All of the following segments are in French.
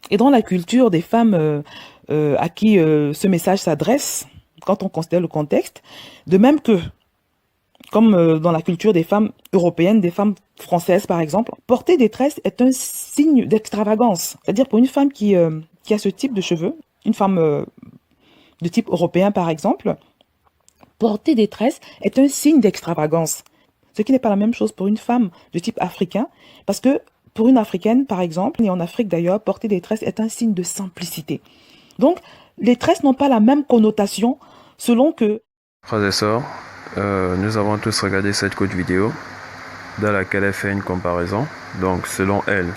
et dans la culture des femmes à qui ce message s'adresse, quand on considère le contexte, de même que, comme dans la culture des femmes européennes, des femmes françaises par exemple, porter des tresses est un signe d'extravagance. C'est-à-dire pour une femme qui a ce type de cheveux, une femme de type européen par exemple, porter des tresses est un signe d'extravagance. Ce qui n'est pas la même chose pour une femme de type africain, parce que pour une africaine, par exemple, et en Afrique d'ailleurs, porter des tresses est un signe de simplicité. Donc, les tresses n'ont pas la même connotation selon que... Frères et sœurs, nous avons tous regardé cette courte vidéo dans laquelle elle fait une comparaison. Donc, selon elle,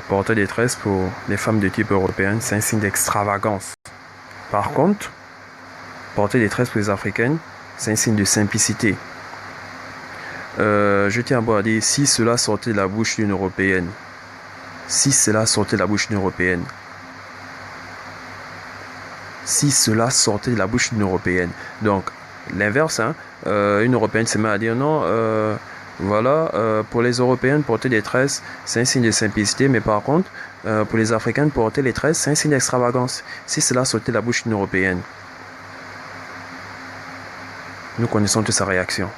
porter des tresses pour les femmes de type européenne, c'est un signe d'extravagance. Par contre, porter des tresses pour les africaines, c'est un signe de simplicité. Je tiens à dire, si cela sortait de la bouche d'une européenne, si cela sortait de la bouche d'une européenne, si cela sortait de la bouche d'une européenne, donc l'inverse, hein, une européenne se met à dire non, voilà, pour les européennes, porter des tresses, c'est un signe de simplicité, mais par contre, pour les africaines, porter les tresses, c'est un signe d'extravagance. Si cela sortait de la bouche d'une européenne, nous connaissons tous sa réaction.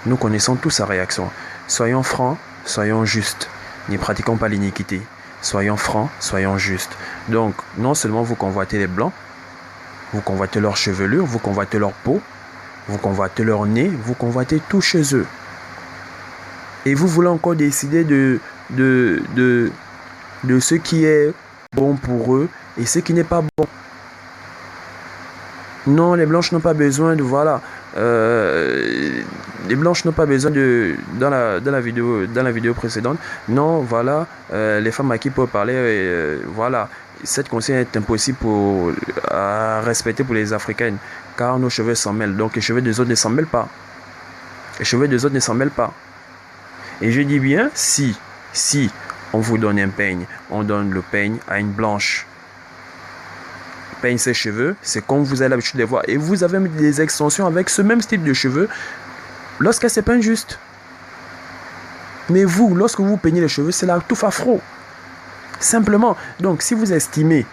Nous connaissons tous sa réaction. Soyons francs, soyons justes. Ne pratiquons pas l'iniquité. Soyons francs, soyons justes. Donc, non seulement vous convoitez les blancs, vous convoitez leur chevelure, vous convoitez leur peau, vous convoitez leur nez, vous convoitez tout chez eux. Et vous voulez encore décider de ce qui est bon pour eux et ce qui n'est pas bon. Non, les blanches n'ont pas besoin de, voilà, les blanches n'ont pas besoin de, dans la vidéo précédente, non, voilà, les femmes à qui peuvent parler, voilà, cette consigne est impossible à respecter pour les africaines, car nos cheveux s'en mêlent, donc les cheveux des autres ne s'en mêlent pas. Les cheveux des autres ne s'en mêlent pas. Et je dis bien, si on vous donne un peigne, on donne le peigne à une blanche, peigne ses cheveux, c'est comme vous avez l'habitude de les voir. Et vous avez mis des extensions avec ce même style de cheveux lorsqu'elle se peigne juste. Mais vous, lorsque vous peignez les cheveux, c'est la touffe afro. Simplement. Donc, si vous estimez,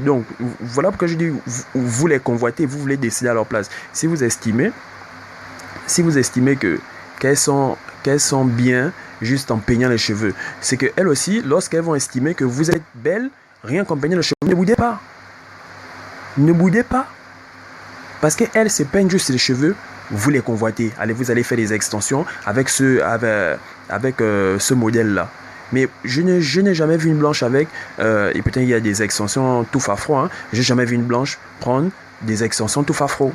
donc, voilà pourquoi je dis, vous les convoitez, vous voulez décider à leur place. Si vous estimez qu'elles sont bien juste en peignant les cheveux, c'est qu'elles aussi, lorsqu'elles vont estimer que vous êtes belle, rien qu'en peignant les cheveux, ne boudez pas. Ne boudez pas. Parce qu'elles se peignent juste les cheveux, vous les convoitez. Vous allez faire des extensions avec ce modèle-là. Mais je n'ai jamais vu une blanche avec, et peut-être il y a des extensions tout afro, hein. J'ai jamais vu une blanche prendre des extensions tout afro.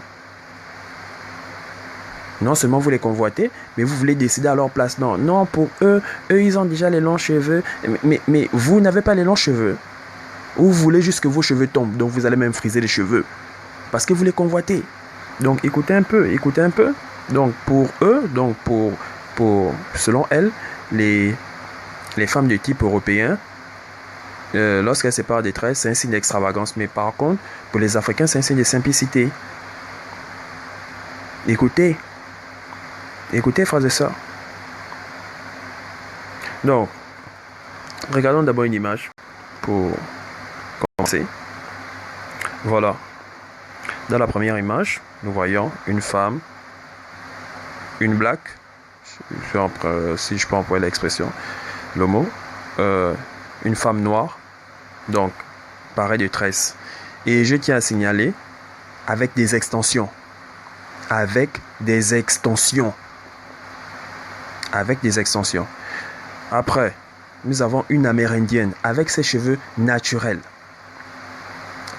Non seulement vous les convoitez, mais vous voulez décider à leur place. Non, pour eux, ils ont déjà les longs cheveux. Mais vous n'avez pas les longs cheveux. Ou vous voulez juste que vos cheveux tombent, donc vous allez même friser les cheveux. Parce que vous les convoitez. Donc écoutez un peu. Donc pour eux, selon elles, les femmes de type européen, lorsqu'elles se parlent des tresses, c'est un signe d'extravagance. Mais par contre, pour les Africains, c'est un signe de simplicité. Écoutez, frères et sœurs. Donc, regardons d'abord une image pour commencer. Voilà. Dans la première image, nous voyons une femme, une black, si je peux employer l'expression, le mot, une femme noire, donc pareil de tresse. Et je tiens à signaler, avec des extensions. Après, nous avons une amérindienne avec ses cheveux naturels.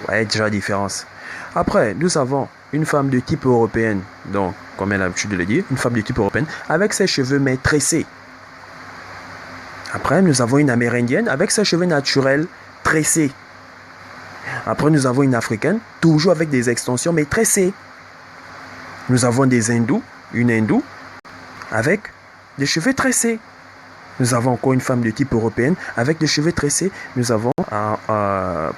Ouais, déjà la différence. Après, nous avons une femme de type européenne, donc, comme elle a l'habitude de le dire, une femme de type européenne avec ses cheveux mais tressés. Après, nous avons une amérindienne avec ses cheveux naturels tressés. Après, nous avons une africaine, toujours avec des extensions mais tressées. Nous avons une hindoue avec des cheveux tressés. Nous avons encore une femme de type européenne avec des cheveux tressés. Nous avons,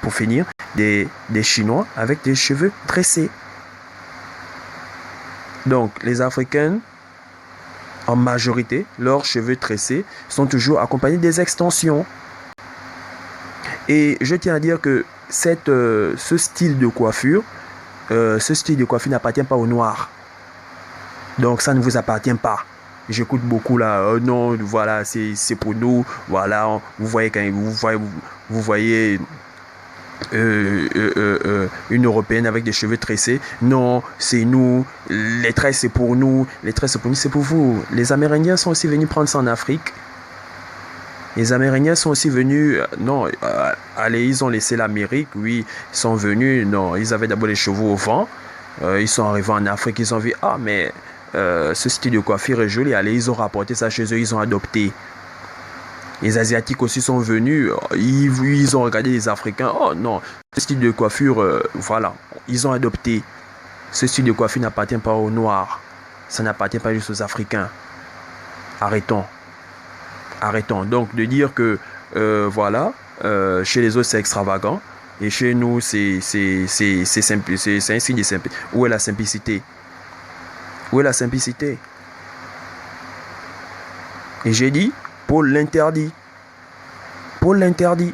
pour finir, des Chinois avec des cheveux tressés. Donc, les Africaines en majorité, leurs cheveux tressés sont toujours accompagnés des extensions. Et je tiens à dire que ce style de coiffure n'appartient pas aux Noirs. Donc ça ne vous appartient pas. J'écoute beaucoup là, non, voilà, c'est pour nous, voilà, vous voyez une Européenne avec des cheveux tressés, non, c'est nous, les tresses c'est pour nous, c'est pour vous. Les Amérindiens sont aussi venus prendre ça en Afrique. Les Amérindiens sont aussi venus, non, allez, ils ont laissé l'Amérique, oui, ils sont venus, non, ils avaient d'abord les chevaux au vent, ils sont arrivés en Afrique, ils ont vu, ah, mais ce style de coiffure est joli, allez, ils ont rapporté ça chez eux, ils ont adopté. Les Asiatiques aussi sont venus, ils ont regardé les Africains, oh non, ce style de coiffure, voilà, ils ont adopté. Ce style de coiffure n'appartient pas aux Noirs, ça n'appartient pas juste aux Africains. Arrêtons. Donc de dire que voilà, chez les autres c'est extravagant et chez nous c'est simple, c'est un signe de simplicité. Où est la simplicité? Où est la simplicité? Et j'ai dit, Paul l'interdit. Paul l'interdit.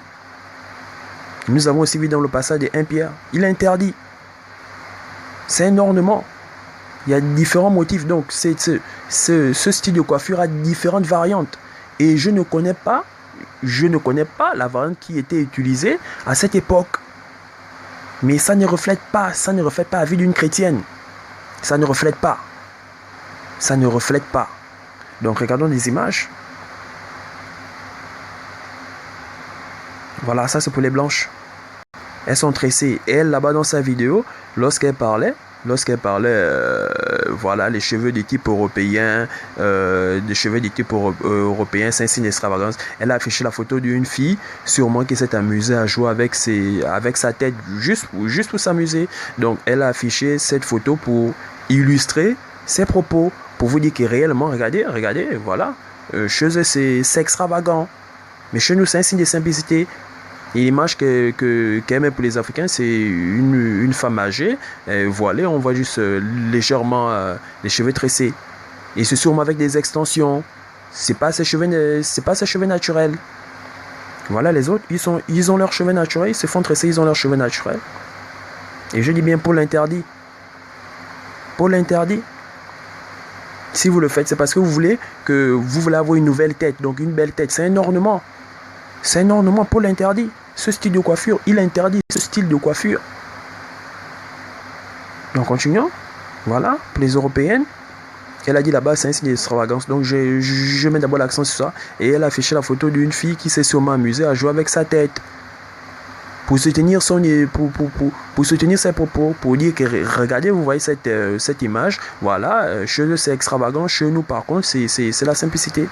Nous avons aussi vu dans le passage de 1 Pierre, il interdit. C'est un ornement. Il y a différents motifs, donc ce style de coiffure a différentes variantes. Et je ne connais pas la variante qui était utilisée à cette époque. Mais ça ne reflète pas la vie d'une chrétienne. Ça ne reflète pas. Donc regardons les images. Voilà, ça c'est pour les blanches. Elles sont tressées. Et elle, là-bas dans sa vidéo, lorsqu'elle parlait, voilà, les cheveux de type européen, c'est un signe d'extravagance. Elle a affiché la photo d'une fille, sûrement qui s'est amusée à jouer avec sa tête, juste pour s'amuser. Donc, elle a affiché cette photo pour illustrer ses propos, pour vous dire que réellement, regardez, voilà, chez eux, c'est extravagant. Mais chez nous, c'est un signe de simplicité. Et l'image qu'elle met pour les Africains, c'est une femme âgée, voilée, on voit juste légèrement les cheveux tressés. Et c'est sûrement avec des extensions. C'est pas ses cheveux naturels. Voilà, les autres, ils ont leurs cheveux naturels, ils se font tresser, ils ont leurs cheveux naturels. Et je dis bien Paul l'interdit. Paul l'interdit. Si vous le faites, c'est parce que vous voulez avoir une nouvelle tête, donc une belle tête. C'est un ornement. C'est un ornement, Paul l'interdit. Ce style de coiffure, il interdit ce style de coiffure. Donc continuons. Voilà, pour les Européennes. Elle a dit là-bas, c'est un signe d'extravagance. Donc je mets d'abord l'accent sur ça. Et elle a affiché la photo d'une fille qui s'est sûrement amusée à jouer avec sa tête. Pour soutenir pour soutenir ses propos, pour dire que regardez, vous voyez cette image. Voilà, chez eux c'est extravagant. Chez nous par contre, c'est la simplicité.